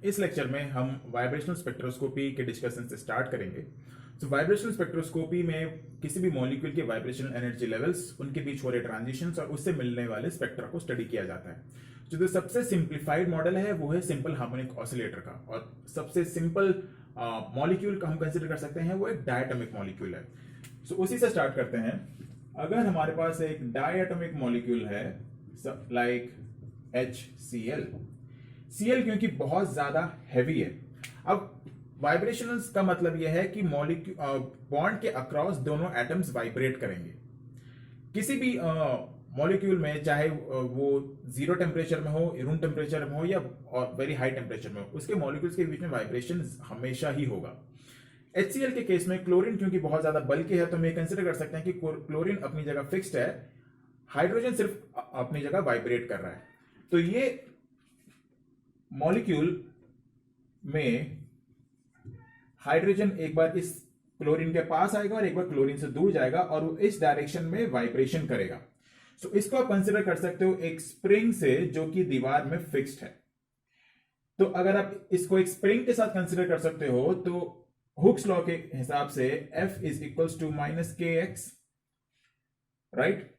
इस लेक्चर में हम वाइब्रेशनल स्पेक्ट्रोस्कोपी के डिस्कशन से स्टार्ट करेंगे। तो वाइब्रेशनल स्पेक्ट्रोस्कोपी में किसी भी मॉलिक्यूल के वाइब्रेशनल एनर्जी लेवल्स, उनके बीच हो रहे ट्रांजिशंस और उससे मिलने वाले स्पेक्ट्रा को स्टडी किया जाता है। जो सबसे सिंप्लीफाइड मॉडल है वो है सिंपल हार्मोनिक ऑसिलेटर का, और सबसे सिंपल मॉलिक्यूल का हम कंसिडर कर सकते हैं वो एक डायटोमिक मॉलिक्यूल है। सो उसी से स्टार्ट करते हैं। अगर हमारे पास एक डायटोमिक मॉलिक्यूल है लाइक HCl, Cl क्योंकि बहुत ज्यादा हैवी है। अब वाइब्रेशनल्स का मतलब यह है कि मॉलिक्यूल बॉन्ड के अक्रॉस दोनों एटम्स वाइब्रेट करेंगे। किसी भी मॉलिक्यूल में, चाहे वो जीरो टेम्परेचर में हो, रूम टेम्परेचर में हो या वेरी हाई टेम्परेचर में हो, उसके मॉलिक्यूल्स के बीच में वाइब्रेशन हमेशा ही होगा। HCl के केस में क्लोरीन क्योंकि बहुत ज्यादा बल्कि है, तो हम ये कंसिडर कर सकते हैं कि क्लोरीन अपनी जगह फिक्स्ड है, हाइड्रोजन सिर्फ अपनी जगह वाइब्रेट कर रहा है। तो ये मॉलिक्यूल में हाइड्रोजन एक बार इस क्लोरीन के पास आएगा और एक बार क्लोरीन से दूर जाएगा और वो इस डायरेक्शन में वाइब्रेशन करेगा। सो इसको आप कंसिडर कर सकते हो एक स्प्रिंग से जो कि दीवार में फिक्स्ड है। तो अगर आप इसको एक स्प्रिंग के साथ कंसिडर कर सकते हो तो हुक्स लॉ के हिसाब से F is equals to minus KX, right.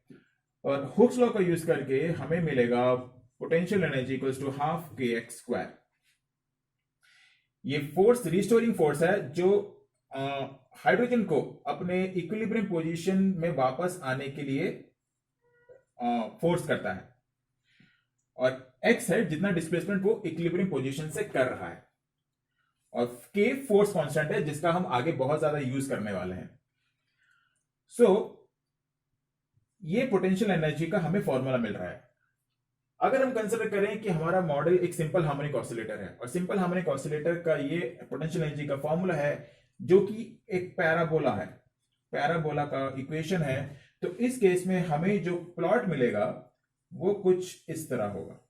और हुक्स लॉ का यूज करके हमें मिलेगा potential energy equals to half KX square. ये फोर्स रिस्टोरिंग फोर्स है जो हाइड्रोजन को अपने इक्विलिब्रियम पोजीशन में वापस आने के लिए फोर्स करता है, और x है जितना डिस्प्लेसमेंट वो इक्विलिब्रियम पोजीशन से कर रहा है, और k फोर्स कांस्टेंट है जिसका हम आगे बहुत ज्यादा यूज करने वाले हैं। सो ये पोटेंशियल एनर्जी का हमें फॉर्मूला मिल रहा है। अगर हम कंसिडर करें कि हमारा मॉडल एक सिंपल हार्मोनिक ऑसिलेटर है, और सिंपल हार्मोनिक ऑसिलेटर का ये पोटेंशियल एनर्जी का फॉर्मूला है जो कि एक पैराबोला है, पैराबोला का इक्वेशन है, तो इस केस में हमें जो प्लॉट मिलेगा वो कुछ इस तरह होगा।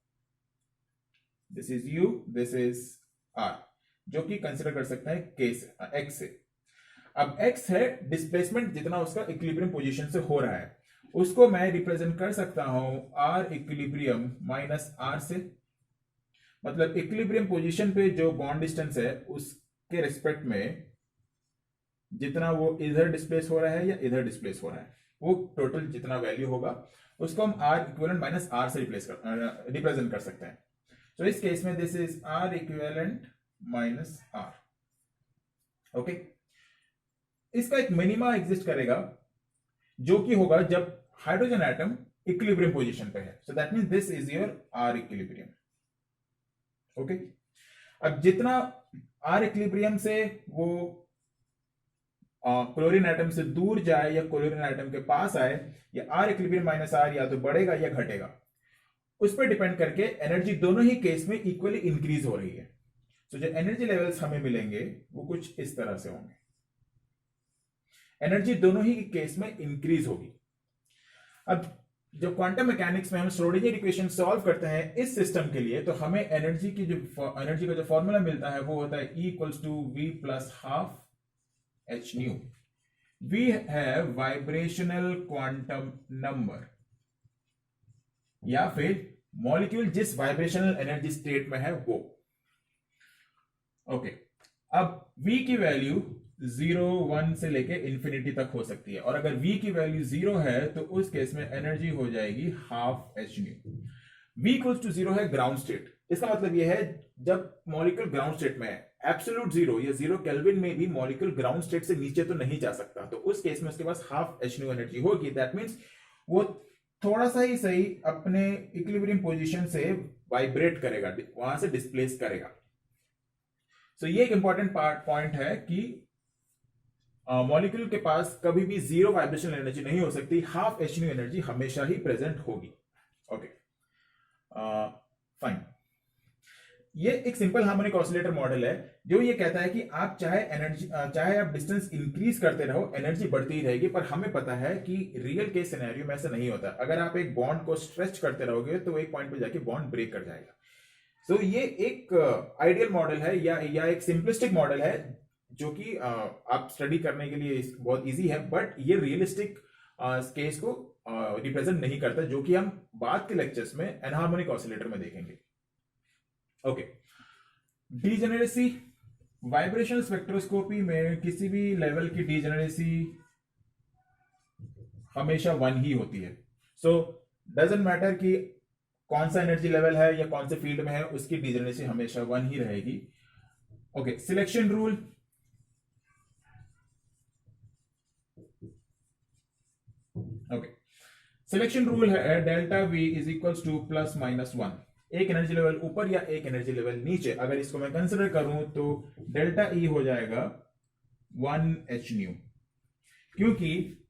This is U, this is R, जो कि कंसिडर कर सकते हैं x से। अब x है डिस्प्लेसमेंट जितना उसका इक्विलिब्रियम पोजीशन से हो रहा है, उसको मैं रिप्रेजेंट कर सकता हूं R इक्विलिब्रियम माइनस R से। मतलब इक्विलिब्रियम पोजीशन पे जो बॉन्ड डिस्टेंस है उसके रिस्पेक्ट में जितना वो इधर डिस्प्लेस हो रहा है या इधर डिस्प्लेस हो रहा है, वो टोटल जितना वैल्यू होगा उसको हम R इक्विवेलेंट माइनस R से रिप्रेजेंट कर सकते हैं। तो इस केस में this is R equivalent minus R। Okay, इसका एक मिनिमा एग्जिस्ट करेगा जो कि होगा जब हाइड्रोजन एटम इक्विलिब्रियम पोजीशन पे है। So that means this is your R equilibrium. Okay, अब जितना R इक्विलिब्रियम से वो क्लोरीन एटम से दूर जाए या क्लोरीन एटम के पास आए, या R इक्विलिब्रियम माइनस R या तो बढ़ेगा या घटेगा, उस पर डिपेंड करके एनर्जी दोनों ही केस में इक्वली इंक्रीज हो रही है। तो जो एनर्जी लेवल्स हमें मिलेंगे वो कुछ इस तरह से होंगे। एनर्जी दोनों ही केस में इंक्रीज होगी। अब जब क्वांटम मैकेनिक्स में हम श्रोडिंगर इक्वेशन सॉल्व करते हैं इस सिस्टम के लिए, तो हमें एनर्जी का जो फॉर्मूला मिलता है वो होता है E equals to V plus half H nu. V है वाइब्रेशनल क्वांटम नंबर, या फिर मॉलिक्यूल जिस वाइब्रेशनल एनर्जी स्टेट में है वो। ओके, अब V की वैल्यू 0, 1 से लेके इंफिनिटी तक हो सकती है, और अगर V की वैल्यू 0 है तो उस केस में एनर्जी हो जाएगी half H nu. V equals to 0 है ग्राउंड स्टेट। इसका मतलब यह है जब मॉलिक्यूल ग्राउंड स्टेट में है, एब्सोल्यूट 0 या 0 केल्विन में भी मॉलिक्यूल ग्राउंड स्टेट से नीचे तो नहीं जा सकता, तो उस केस में उसके पास हाफ H न्यू एनर्जी होगी। दैट मींस वो थोड़ा सा ही सही अपने इक्विलिब्रियम पोजीशन से वाइब्रेट करेगा, वहां से डिस्प्लेस करेगा। सो ये एक इंपॉर्टेंट पॉइंट है कि मॉलिक्यूल के पास कभी भी 0 वाइब्रेशनल एनर्जी नहीं हो सकती, हाफ H न्यू एनर्जी हमेशा ही प्रेजेंट होगी। Okay, fine. ये एक सिंपल हार्मोनिक ऑसिलेटर मॉडल है जो ये कहता है कि आप चाहे आप डिस्टेंस इंक्रीज करते रहो, एनर्जी बढ़ती ही रहेगी। पर हमें पता है कि रियल केस सिनेरियो में ऐसा नहीं होता। अगर आप एक बॉन्ड को स्ट्रेच करते रहोगे तो एक पॉइंट पे जाके बॉन्ड ब्रेक कर जाएगा। तो ये एक आइडियल मॉडल है या एक सिंपलिस्टिक मॉडल है जो कि आप स्टडी करने के लिए बहुत इजी है, बट ये रियलिस्टिक केस को रिप्रेजेंट नहीं करता, जो कि हम बाद के लेक्चर्स में एनहार्मोनिक ऑसिलेटर में देखेंगे। ओके, डीजेनरेसी, वाइब्रेशनल स्पेक्ट्रोस्कोपी में किसी भी लेवल की डीजेनरेसी हमेशा 1 ही होती है। सो डजेंट मैटर कि कौन सा एनर्जी लेवल है या कौन से फील्ड में है, उसकी डीजेनरेसी हमेशा 1 ही रहेगी। Okay, selection rule. Okay, selection rule है delta V is equals to plus minus 1। एक एनर्जी लेवल ऊपर या एक एनर्जी लेवल नीचे, अगर इसको मैं कंसिडर करूं तो डेल्टा ई हो जाएगा 1 एच न्यू, क्योंकि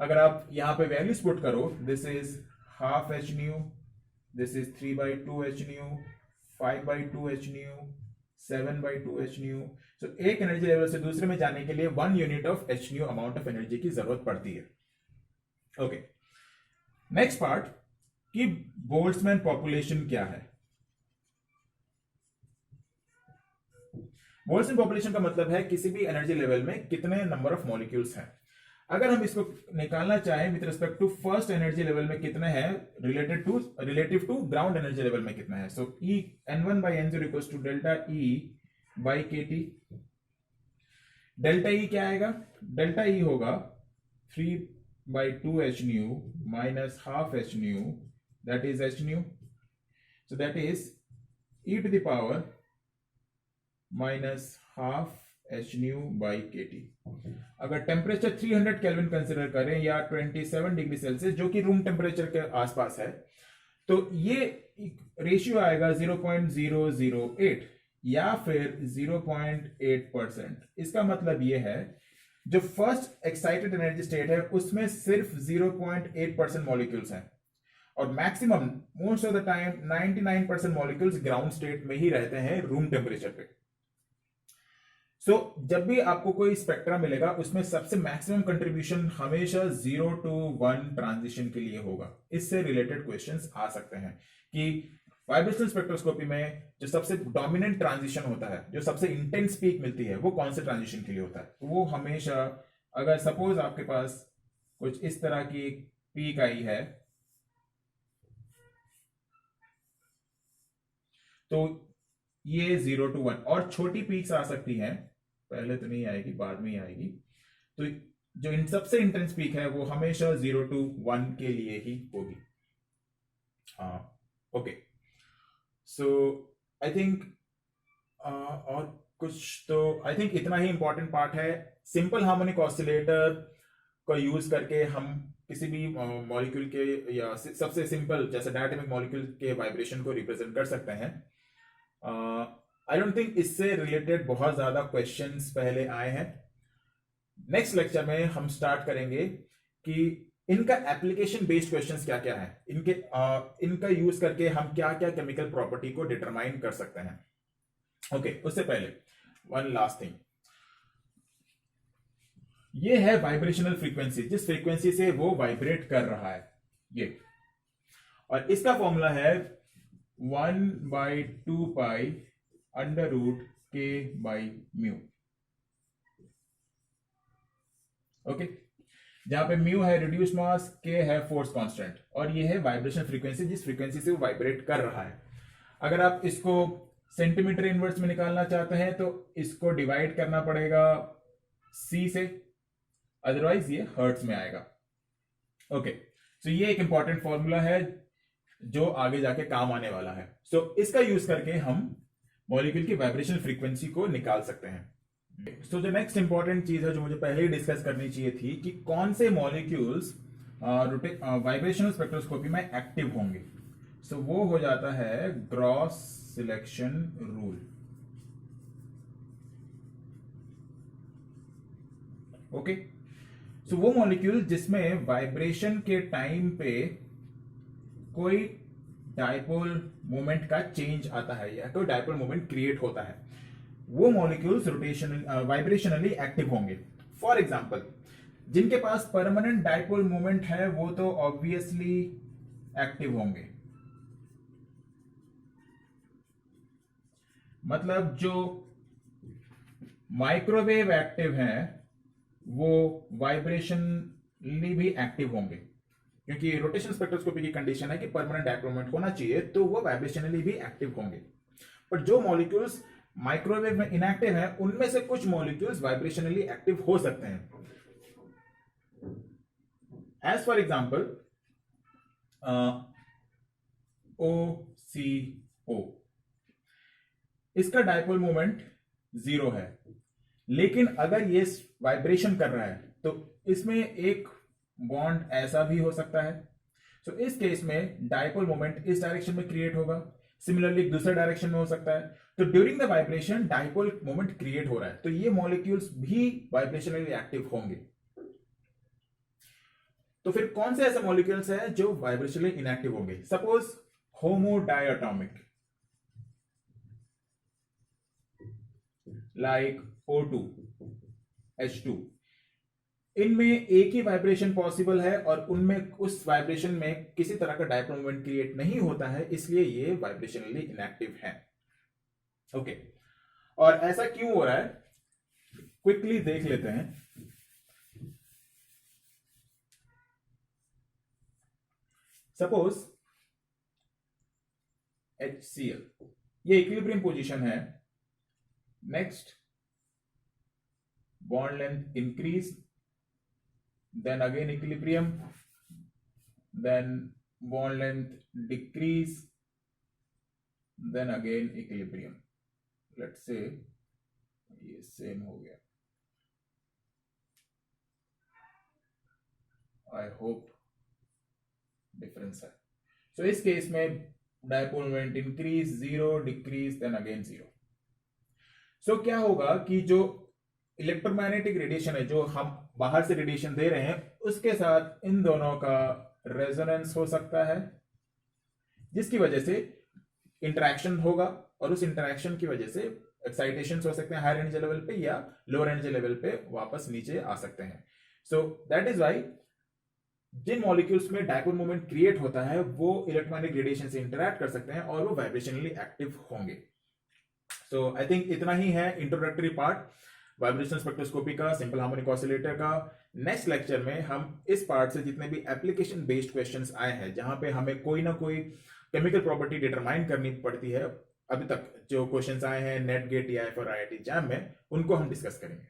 अगर आप यहां पे वैल्यूज पुट करो, this is half H nu, this is 3/2 H nu, 5/2 H nu, 7/2 H nu. So एक एनर्जी लेवल से दूसरे में जाने के लिए 1 unit of H new amount of energy की जरूरत पड़ती है। ओके, नेक्स्ट पार्ट कि बोल्ट्जमैन पॉपुलेशन क्या है। बोल्ट्जमैन पॉपुलेशन का मतलब है किसी भी एनर्जी लेवल में कितने नंबर ऑफ मॉलिक्यूल्स हैं। अगर हम इसको निकालना चाहें with respect to first energy level में कितने हैं relative to ground energy level में कितना है, so E n1/n0 equals to delta E by KT। Delta E क्या आएगा? डेल्टा E होगा 3/2 h nu minus half h nu, that is h nu, so that is e to the power minus half h nu by KT। अगर temperature 300 kelvin consider करें या 27 degree Celsius जो कि room temperature के आसपास है, तो ये रेशियो आएगा 0.008 या फिर 0.8%। इसका मतलब ये है जो फर्स्ट एक्साइटेड एनर्जी स्टेट है उसमें सिर्फ 0.8% मॉलिक्यूल्स हैं, और maximum most of the time 99% molecules ground state में ही रहते हैं रूम टेम्परेचर पे। सो जब भी आपको कोई स्पेक्ट्रा मिलेगा उसमें सबसे मैक्सिमम कंट्रीब्यूशन हमेशा 0 to 1 ट्रांजिशन के लिए होगा। इससे रिलेटेड क्वेश्चंस आ सकते हैं कि वाइब्रेशनल स्पेक्ट्रोस्कोपी में जो सबसे डोमिनेंट ट्रांजिशन होता है, जो सबसे इंटेंस पीक मिलती है, वो कौन से ट्रांजिशन के लिए होता है। तो वो हमेशा, अगर सपोज आपके पास कुछ इस तरह की पीक आई है तो ये 0 to 1, और छोटी पीक्स आ सकती हैं, पहले तो नहीं आएगी, बाद में ही आएगी। तो जो इन सबसे इंटेंस पीक है वो हमेशा 0 to 1 के लिए ही होगी। ओके, सो आई थिंक और कुछ तो आई थिंक इतना ही इंपॉर्टेंट पार्ट है। सिंपल हार्मोनिक ऑसिलेटर को यूज करके हम किसी भी मॉलिक्यूल के या सबसे सिंपल जैसे डायटोमिक मॉलिक्यूल के वाइब्रेशन को रिप्रेजेंट कर सकते हैं। आई डोंट थिंक इससे रिलेटेड बहुत ज्यादा क्वेश्चंस पहले आए हैं। नेक्स्ट लेक्चर में हम स्टार्ट करेंगे कि इनका एप्लीकेशन बेस्ड क्वेश्चंस क्या क्या है, इनका यूज करके हम क्या क्या केमिकल प्रॉपर्टी को डिटरमाइन कर सकते हैं। ओके, उससे पहले वन लास्ट थिंग, ये है वाइब्रेशनल फ्रीक्वेंसी, जिस फ्रीक्वेंसी से वो वाइब्रेट कर रहा है ये, और इसका फॉर्मूला है 1/2 पाई अंडर रूट के बाई म्यू। ओके, जहां पे म्यू है रिड्यूस्ड मास, के है फोर्स कांस्टेंट, और ये है वाइब्रेशन फ्रीक्वेंसी जिस फ्रीक्वेंसी से वो वाइब्रेट कर रहा है। अगर आप इसको सेंटीमीटर इनवर्स में निकालना चाहते हैं तो इसको डिवाइड करना पड़ेगा C से, अदरवाइज ये हर्ट्ज में आएगा। ओके, सो ये एक इंपॉर्टेंट फॉर्मूला है जो आगे जाके काम आने वाला है। सो इसका यूज करके हम मॉलिक्यूल की वाइब्रेशन फ्रीक्वेंसी को निकाल सकते हैं। सो जो नेक्स्ट इंपॉर्टेंट चीज है जो मुझे पहले ही डिस्कस करनी चाहिए थी कि कौन से मॉलिक्यूल्स वाइब्रेशनल स्पेक्ट्रोस्कोपी में एक्टिव होंगे। सो वो हो जाता है ग्रॉस सिलेक्शन रूल। ओके, सो वो मॉलिक्यूल जिसमें वाइब्रेशन के टाइम पे कोई डायपोल मोमेंट का चेंज आता है या कोई डायपोल मोमेंट क्रिएट होता है, वो मॉलिक्यूल्स रोटेशनल वाइब्रेशनली एक्टिव होंगे। फॉर एग्जांपल, जिनके पास परमानेंट डायपोल मोमेंट है वो तो ऑब्वियसली एक्टिव होंगे। मतलब जो माइक्रोवेव एक्टिव हैं वो वाइब्रेशनली भी एक्टिव होंगे, क्योंकि रोटेशन स्पेक्ट्रोस्कोपी की कंडीशन है कि परमानेंट डायपोल मोमेंट होना चाहिए, तो वो वाइब्रेशनली भी एक्टिव होंगे। पर जो मॉलिक्यूल्स माइक्रोवेव में इनएक्टिव है, उनमें से कुछ मॉलिक्यूल्स वाइब्रेशनली एक्टिव हो सकते हैं. एज फॉर एग्जाम्पल OCO, इसका डायपोल मोमेंट 0 है, लेकिन अगर ये वाइब्रेशन कर रहा है तो इसमें एक बॉन्ड ऐसा भी हो सकता है. सो इस केस में डायपोल मोमेंट इस डायरेक्शन में क्रिएट होगा, सिमिलरली दूसरे डायरेक्शन में हो सकता है. तो during the vibration dipole moment create हो रहा है, तो ये मॉलिक्यूल्स भी वाइब्रेशनली एक्टिव होंगे. तो फिर कौन से ऐसे मॉलिक्यूल्स हैं जो वाइब्रेशनली इनएक्टिव होंगे? सपोज होमोडायटॉमिक, लाइक O2, H2, इनमें एक ही वाइब्रेशन पॉसिबल है और उनमें उस वाइब्रेशन में किसी तरह का डायपोल मोमेंट क्रिएट नहीं होता है, इसलिए ये वाइब्रेशनली इनएक्टिव है. ओके, और ऐसा क्यों हो रहा है क्विकली देख लेते हैं. सपोज HCl, ये इक्विलिब्रियम पोजीशन है. Next bond length increase, then again equilibrium, then bond length decrease, then again equilibrium. Let's say ये सेम हो गया. I hope डिफरेंस है. So इस केस में dipole moment increase, 0, decrease, then again 0. So क्या होगा कि जो इलेक्ट्रोमैग्नेटिक रेडिएशन है, जो हम बाहर से रेडिएशन दे रहे हैं, उसके साथ इन दोनों का रेजोनेंस हो सकता है, जिसकी वजह से इंटरेक्शन होगा और उस इंटरेक्शन की वजह से एक्साइटेशन हो सकते हैं हायर एनर्जी लेवल पे या लोअर एनर्जी लेवल पे वापस नीचे आ सकते हैं. सो दैट इज वाई जिन मॉलिक्यूल्स में डायपोल मोमेंट क्रिएट होता है वो इलेक्ट्रोमैग्नेटिक रेडिएशन से इंटरैक्ट कर सकते हैं और वो वाइब्रेशनली एक्टिव होंगे. सो आई थिंक इतना ही है इंट्रोडक्टरी पार्ट वाइब्रेशन स्पेक्ट्रोस्कोपी का, सिंपल हार्मोनिक ऑसिलेटर का. नेक्स्ट लेक्चर में हम इस पार्ट से जितने भी एप्लीकेशन बेस्ड क्वेश्चंस आए हैं, जहां पे हमें कोई ना कोई केमिकल प्रॉपर्टी डिटरमाइन करनी पड़ती है, अभी तक जो क्वेश्चंस आए हैं नेट गेट या फिर IIT जैम में, उनको हम डिस्कस करेंगे.